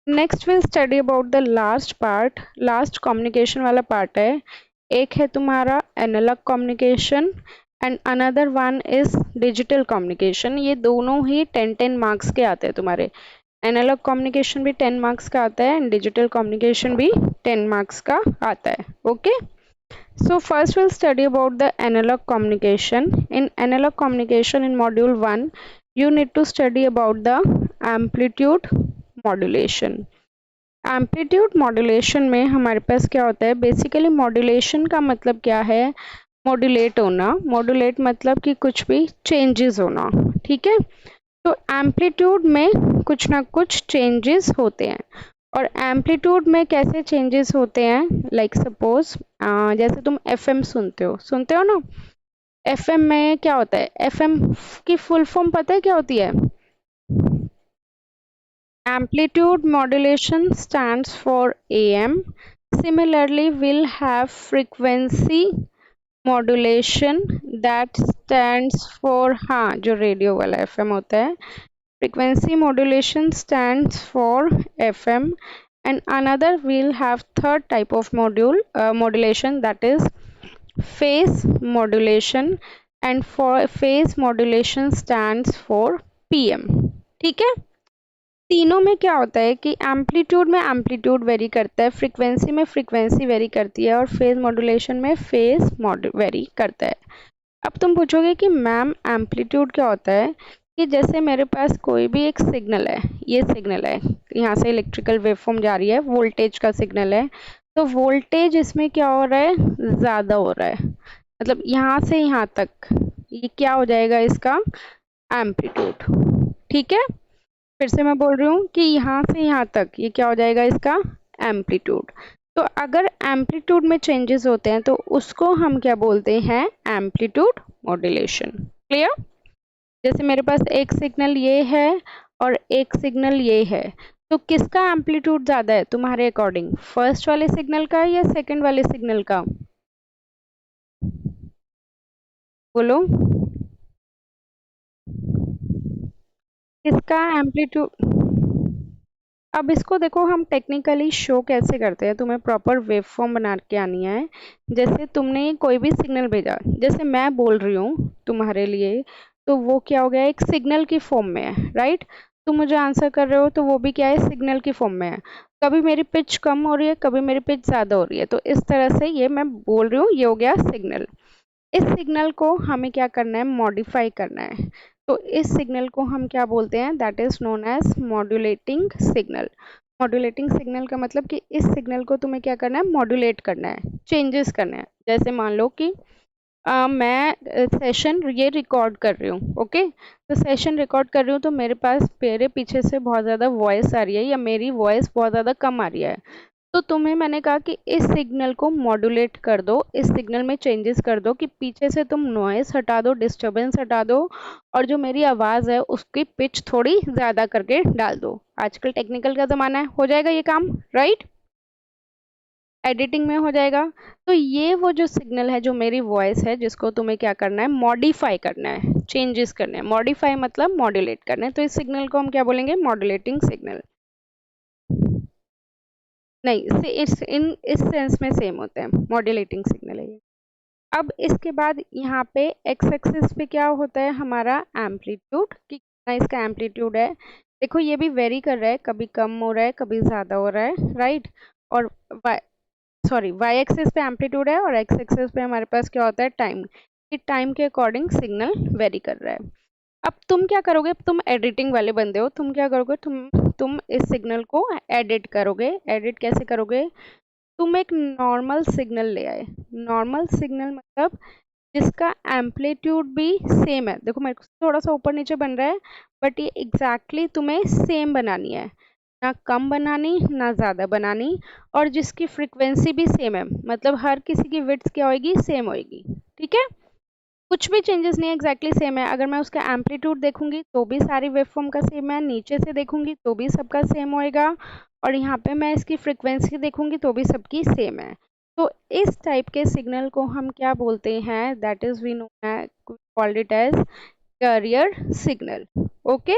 Next will study about the last part, last communication वाला part है। एक है तुम्हारा analogue communication and another one is digital communication. ये दोनों ही 10-10 मार्क्स के आते हैं तुम्हारे। एनालॉग कम्युनिकेशन भी 10 मार्क्स का आता है एंड डिजिटल कम्युनिकेशन भी 10 मार्क्स का आता है। Okay, so first we'll study about the analog communication. In analog communication in module 1, you need to study about the amplitude modulation. Amplitude modulation में हमारे पास क्या होता है, बेसिकली मॉड्यूलेशन का मतलब क्या है, मॉड्यूलेट होना। मॉड्यूलेट मतलब कि कुछ भी चेंजेस होना, ठीक है। तो एम्पलीट्यूड में कुछ ना कुछ चेंजेस होते हैं। और एम्पलीट्यूड में कैसे चेंजेस होते हैं, लाइक सपोज जैसे तुम एफएम सुनते हो ना। एफएम में क्या होता है, एफएम की फुल फॉर्म पता है क्या होती है? Amplitude modulation stands for AM. Similarly, we'll have frequency modulation that stands for, हाँ जो रेडियो वाला FM होता है, frequency modulation stands for FM. And another we'll have third type of modulation, that is phase modulation, and for phase modulation stands for PM. ठीक है। तीनों में क्या होता है कि एम्पलीट्यूड में एम्पलीट्यूड वेरी करता है, फ्रीक्वेंसी में फ्रीक्वेंसी वेरी करती है और फेज मॉड्यूलेशन में फेज वेरी करता है। अब तुम पूछोगे कि मैम एम्पलीट्यूड क्या होता है, कि जैसे मेरे पास कोई भी एक सिग्नल है, ये सिग्नल है, यहाँ से इलेक्ट्रिकल वेवफॉर्म जा रही है, वोल्टेज का सिग्नल है, तो वोल्टेज इसमें क्या हो रहा है, ज़्यादा हो रहा है, मतलब यहाँ से यहाँ तक, ये क्या हो जाएगा इसका एम्पलीट्यूड। ठीक है, फिर से मैं बोल रही हूँ कि यहाँ से यहाँ तक ये क्या हो जाएगा इसका एम्पलीट्यूड। तो अगर एम्पलीट्यूड में चेंजेस होते हैं तो उसको हम क्या बोलते हैं, एम्पलीट्यूड मॉड्यूलेशन। क्लियर? जैसे मेरे पास एक सिग्नल ये है और एक सिग्नल ये है, तो किसका एम्पलीट्यूड ज़्यादा है तुम्हारे अकॉर्डिंग, फर्स्ट वाले सिग्नल का या सेकंड वाले सिग्नल का? बोलो किसका एम्पलीट्यूड। अब इसको देखो हम टेक्निकली शो कैसे करते हैं, तुम्हें प्रॉपर वेव फॉर्म बना के आनी है। जैसे तुमने कोई भी सिग्नल भेजा, जैसे मैं बोल रही हूँ तुम्हारे लिए, तो वो क्या हो गया, एक सिग्नल की फॉर्म में है, राइट। तुम मुझे आंसर कर रहे हो तो वो भी क्या है, सिग्नल की फॉर्म में है। कभी मेरी पिच कम हो रही है, कभी मेरी पिच ज़्यादा हो रही है, तो इस तरह से ये मैं बोल रही हूँ, ये हो गया सिग्नल। इस सिग्नल को हमें क्या करना है, मॉडिफाई करना है। तो इस सिग्नल को हम क्या बोलते हैं, that is known as modulating signal. Modulating signal का मतलब कि इस सिग्नल को तुम्हें क्या करना है, मॉड्यूलेट करना है, चेंजेस करना है। जैसे मान लो कि मैं सेशन ये रिकॉर्ड कर रही हूँ, ओके, तो सेशन रिकॉर्ड कर रही हूँ, तो मेरे पास मेरे पीछे से बहुत ज़्यादा वॉइस आ रही है या मेरी वॉइस बहुत ज़्यादा कम आ रही है, तो तुम्हें मैंने कहा कि इस सिग्नल को मॉड्यूलेट कर दो, इस सिग्नल में चेंजेस कर दो कि पीछे से तुम नॉइस हटा दो, डिस्टरबेंस हटा दो, और जो मेरी आवाज़ है उसकी पिच थोड़ी ज़्यादा करके डाल दो। आजकल टेक्निकल का ज़माना है, हो जाएगा ये काम, राइट, एडिटिंग में हो जाएगा। तो ये वो जो सिग्नल है, जो मेरी वॉइस है, जिसको तुम्हें क्या करना है, मॉडिफाई करना है, चेंजेस करने हैं। मॉडिफाई मतलब मॉड्यूलेट करना है, तो इस सिग्नल को हम क्या बोलेंगे, मॉड्यूलेटिंग सिग्नल। नहीं, इस सेंस में सेम होते हैं, मॉड्यूलेटिंग सिग्नल है ये। अब इसके बाद यहाँ पे एक्स एक्सिस पे क्या होता है, हमारा एम्पलीट्यूड, कि कितना इसका एम्पलीट्यूड है। देखो ये भी वेरी कर रहा है, कभी कम हो रहा है, कभी ज़्यादा हो रहा है, राइट। और वाई एक्सिस पे एम्पलीट्यूड है और एक्स एक्सिस पे हमारे पास क्या होता है, टाइम, कि टाइम के अकॉर्डिंग सिग्नल वेरी कर रहा है। अब तुम क्या करोगे, तुम एडिटिंग वाले बंदे हो, तुम क्या करोगे, तुम इस सिग्नल को एडिट करोगे। एडिट कैसे करोगे, तुम एक नॉर्मल सिग्नल ले आए। नॉर्मल सिग्नल मतलब जिसका एम्पलीट्यूड भी सेम है। देखो मेरे को थोड़ा सा ऊपर नीचे बन रहा है, बट ये एग्जैक्टली तुम्हें सेम बनानी है, ना कम बनानी ना ज़्यादा बनानी, और जिसकी फ्रीक्वेंसी भी सेम है, मतलब हर किसी की विड्थ क्या होगी, सेम होगी। ठीक है, कुछ भी चेंजेस नहीं है, एग्जैक्टली सेम है। अगर मैं उसका एम्पलीट्यूड देखूंगी तो भी सारी वेवफॉर्म का सेम है, नीचे से देखूंगी तो भी सबका सेम होएगा, और यहाँ पे मैं इसकी फ्रीक्वेंसी देखूंगी तो भी सबकी सेम है। तो इस टाइप के सिग्नल को हम क्या बोलते हैं, that is we know called it as carrier signal. Okay,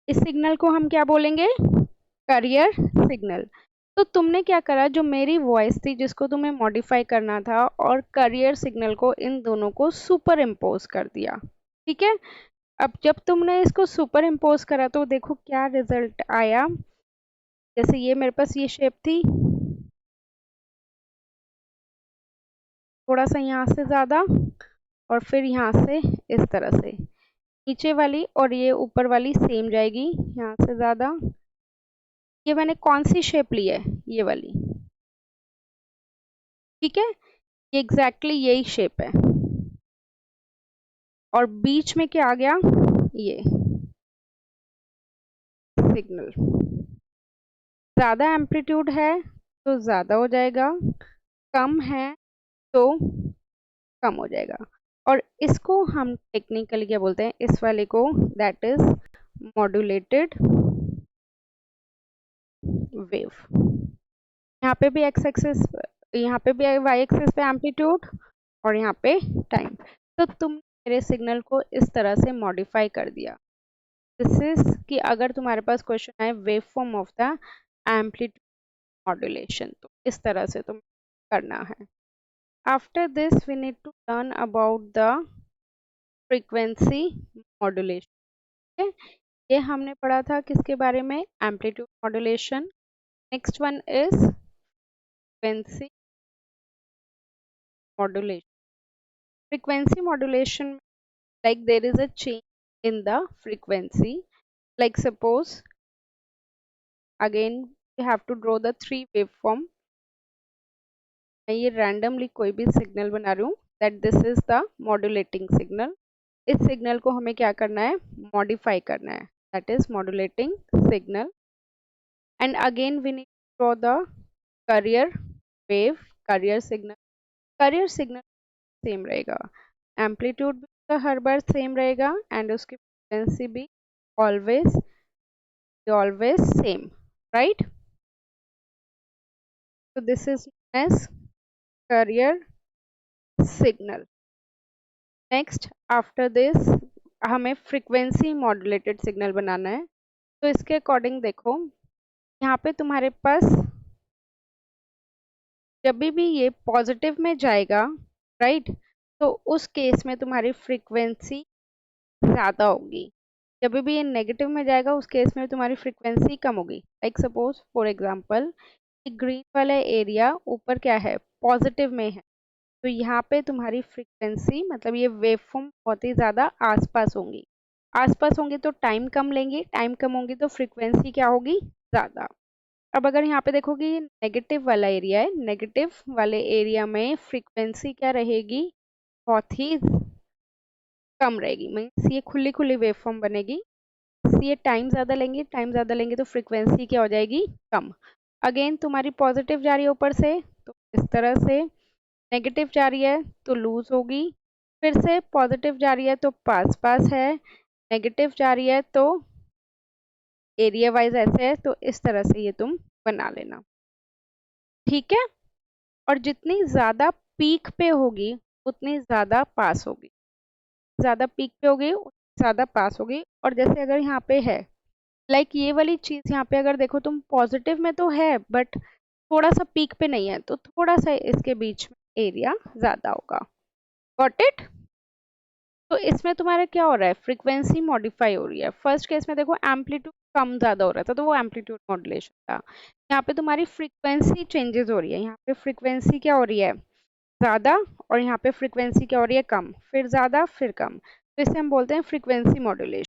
इस सिग्नल को हम क्या बोलेंगे, कैरियर सिग्नल। तो तुमने क्या करा, जो मेरी वॉइस थी जिसको तुम्हें मॉडिफाई करना था, और करियर सिग्नल को, इन दोनों को सुपर इम्पोज कर दिया। ठीक है। अब जब तुमने इसको सुपर इम्पोज करा तो देखो क्या रिजल्ट आया। जैसे ये मेरे पास ये शेप थी, थोड़ा सा यहाँ से ज्यादा, और फिर यहाँ से इस तरह से नीचे वाली, और ये ऊपर वाली सेम जाएगी यहाँ से ज्यादा। ये मैंने कौन सी शेप ली है, ये वाली। ठीक है, ये एग्जैक्टली यही शेप है। और बीच में क्या आ गया, ये सिग्नल। ज्यादा एम्पलीट्यूड है तो ज्यादा हो जाएगा, कम है तो कम हो जाएगा। और इसको हम टेक्निकली क्या बोलते हैं, इस वाले को, दैट इज मॉड्यूलेटेड वेव। यहाँ पे भी एक्स एक्सिस, यहाँ पे भी वाई एक्सिस पे एम्पलीट्यूड, और यहाँ पे टाइम। तो तुम मेरे सिग्नल को इस तरह से मॉडिफाई कर दिया। दिस इज कि अगर तुम्हारे पास क्वेश्चन आए wave form of the amplitude modulation, तो इस तरह से तुम करना है। After this we need to learn about the frequency modulation. ये हमने पढ़ा था किसके बारे में, amplitude modulation. Next one is frequency modulation. Frequency modulation, like there is a change in the frequency, like suppose again we have to draw the three waveform। मैं ये randomly कोई भी सिग्नल बना रही हूँ, that this is the modulating signal। इस signal को हमें क्या करना है, मॉडिफाई करना है, that is modulating signal। and again we need to draw the carrier wave, carrier signal। carrier signal same रहेगा, एम्पलीट्यूड भी उसका हर बार सेम रहेगा, एंड उसकी फ्रीक्वेंसी भी always always same, right. so this is known as carrier signal। next after this हमें frequency modulated signal बनाना है। तो इसके अकॉर्डिंग देखो, यहाँ पे तुम्हारे पास जब भी ये पॉजिटिव में जाएगा, राइट, तो उस केस में तुम्हारी फ्रीक्वेंसी ज़्यादा होगी। जब भी ये नेगेटिव में जाएगा उस केस में तुम्हारी फ्रीक्वेंसी कम होगी। Like suppose for example, green वाला एरिया ऊपर क्या है, पॉजिटिव में है, तो यहाँ पे तुम्हारी फ्रीक्वेंसी, मतलब ये वेवफॉर्म बहुत ही ज़्यादा आसपास होंगी। आसपास होंगी तो टाइम कम लेंगी, टाइम कम होंगी तो फ्रीक्वेंसी क्या होगी, ज़्यादा। अब अगर यहाँ पे देखोगे ये नेगेटिव वाला एरिया है, नेगेटिव वाले एरिया में फ्रीक्वेंसी क्या रहेगी, बहुत ही कम रहेगी, मीन्स ये खुली खुली वेवफॉर्म बनेगी। ये टाइम ज़्यादा लेंगे, टाइम ज़्यादा लेंगे तो फ्रीक्वेंसी क्या हो जाएगी, कम। अगेन तुम्हारी पॉजिटिव जा रही है ऊपर से, तो इस तरह से, नेगेटिव जा रही है तो लूज होगी, फिर से पॉजिटिव जा रही है तो पास पास है, नेगेटिव जा रही है तो एरिया वाइज ऐसे है। तो इस तरह से ये तुम बना लेना, ठीक है। और जितनी ज़्यादा पीक पे होगी उतनी ज़्यादा पास होगी, ज़्यादा पीक पे होगी ज़्यादा पास होगी। और जैसे अगर यहाँ पे है, लाइक ये वाली चीज़ यहाँ पे अगर देखो तुम, पॉजिटिव में तो है बट थोड़ा सा पीक पे नहीं है, तो थोड़ा सा इसके बीच में एरिया ज़्यादा होगा। Got it. तो इसमें तुम्हारा क्या हो रहा है, फ्रीक्वेंसी मॉडिफाई हो रही है। फर्स्ट केस में देखो एम्पलीट्यूड कम ज़्यादा हो रहा था तो वो एम्पलीट्यूड मॉड्यूलेशन था। यहाँ पे तुम्हारी फ्रीक्वेंसी चेंजेस हो रही है, यहाँ पे फ्रीक्वेंसी क्या हो रही है, ज़्यादा, और यहाँ पे फ्रीक्वेंसी क्या हो रही है, कम, फिर ज़्यादा फिर कम, तो इसे हम बोलते हैं फ्रीक्वेंसी मॉड्यूलेशन।